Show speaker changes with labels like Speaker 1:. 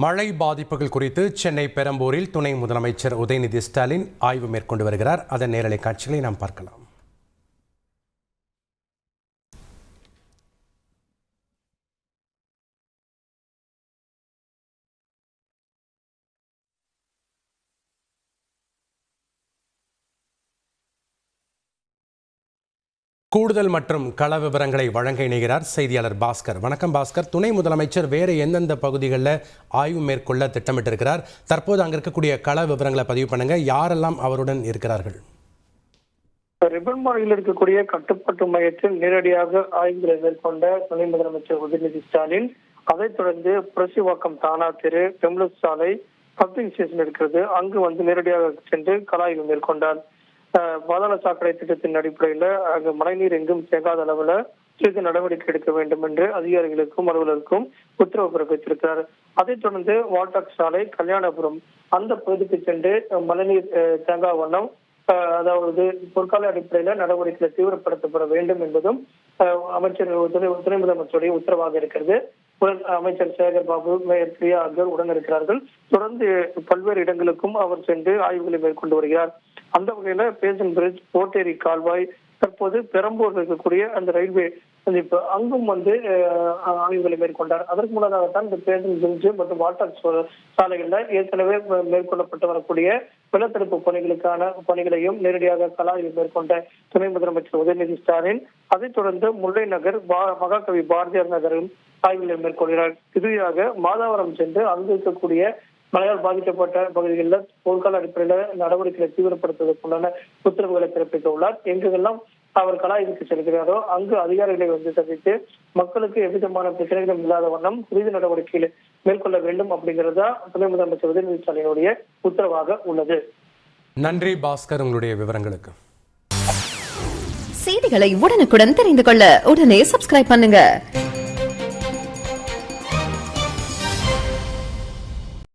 Speaker 1: மழை பாதிப்புகள் குறித்து சென்னை பெரம்பூரில் துணை முதலமைச்சர் உதயநிதி ஸ்டாலின் ஆய்வு மேற்கொண்டு வருகிறார். அதன் நேரலை காட்சிகளை நாம் பார்க்கலாம். கூடுதல் மற்றும் கள விவரங்களை வழங்க இணைகிறார் செய்தியாளர் பாஸ்கர். வணக்கம் பாஸ்கர். துணை முதலமைச்சர் வேறு எந்தெந்த பகுதிகளில் ஆய்வு மேற்கொள்ள திட்டமிட்டிருக்கிறார்? தற்போது அங்கே இருக்கக்கூடிய கள விவரங்களை பதிவு பண்ணுங்க. யாரெல்லாம் அவருடன் இருக்கிறார்கள்?
Speaker 2: ரிப்பன்பாறையில் இருக்கக்கூடிய கட்டுப்பாட்டு மையத்தில் நேரடியாக ஆய்வுகளை மேற்கொண்ட துணை முதலமைச்சர் உதயநிதி ஸ்டாலின், அதைத் தொடர்ந்து புரட்சிவாக்கம் தானா தெரு, பெம்லஸ் சாலை, பப்ளிக் ஸ்டேஷன் இருக்கிறது, அங்கு நேரடியாக சென்று கள ஆய்வு மேற்கொண்டார். பாதாள சாக்கடை திட்டத்தின் அடிப்படையில் அங்கு மழைநீர் எங்கும் தேங்காத அளவில் சிறிது நடவடிக்கை எடுக்க வேண்டும் என்று அதிகாரிகளுக்கும் அலுவலருக்கும் உத்தரவு பிறப்பித்திருக்கிறார். அதைத் தொடர்ந்து வால்டாக் சாலை, கல்யாணபுரம் அந்த பகுதிக்கு சென்று மழைநீர் தேங்கா வண்ணம் அதாவது பொற்கால அடிப்படையில் நடவடிக்கைகளை தீவிரப்படுத்தப்பட வேண்டும் என்பதும் அமைச்சர் துணை முதலமைச்சருடைய உத்தரவாக இருக்கிறது. அமைச்சர் சேகர் பாபு, மேயர் பிரியா ஆகியோர் உடன் இருக்கிறார்கள். தொடர்ந்து பல்வேறு இடங்களுக்கும் அவர் சென்று ஆய்வுகளை மேற்கொண்டு வருகிறார். அந்த வகையில பேசன் பிரிட்ஜ், போட்டேரி கால்வாய், தற்போது பெரம்பூர் இருக்கக்கூடிய அந்த ரயில்வே சந்திப்பு அங்கும் ஆய்வுகளை மேற்கொண்டார். அதற்கு முன்னதாகத்தான் இந்த பேசன் பிரிட்ஜ் மற்றும் வால்டாக் சாலைகள்ல ஏற்கனவே மேற்கொள்ளப்பட்டு வரக்கூடிய வெள்ளத்தடுப்பு பணிகளையும் நேரடியாக கள ஆய்வு மேற்கொண்ட துணை முதலமைச்சர் உதயநிதி ஸ்டாலின், அதைத் தொடர்ந்து முல்லை நகர், மகாகவி பாரதியார் நகரும் ஆய்வுகளை மேற்கொள்கிறார். இறுதியாக மாதாவரம் சென்று அங்கு இருக்கக்கூடிய மழையால் பாதிக்கப்பட்ட பகுதிகளில் போர்க்கால அடிப்படையில் நடவடிக்கைகளை தீவிரப்படுத்துவதற்குண்டான உத்தரவுகளை பிறப்பிக்க உள்ளார். எங்கெல்லாம் அவர் கள ஆய்வுக்கு செல்கிறாரோ அங்கு அதிகாரிகளை சந்தித்து மக்களுக்கு எவ்விதமான பிரச்சனைகளும் இல்லாத வண்ணம் உறுதி நடவடிக்கைகளை மேற்கொள்ள வேண்டும் அப்படிங்கிறதா துணை முதலமைச்சர் உதயநிதி ஸ்டாலினுடைய உத்தரவாக உள்ளது.
Speaker 1: நன்றி பாஸ்கர், உங்களுடைய விவரங்களுக்கு.
Speaker 3: செய்திகளை உடனுக்குடன் தெரிந்து கொள்ள உடனே சப்ஸ்கிரைப் பண்ணுங்க.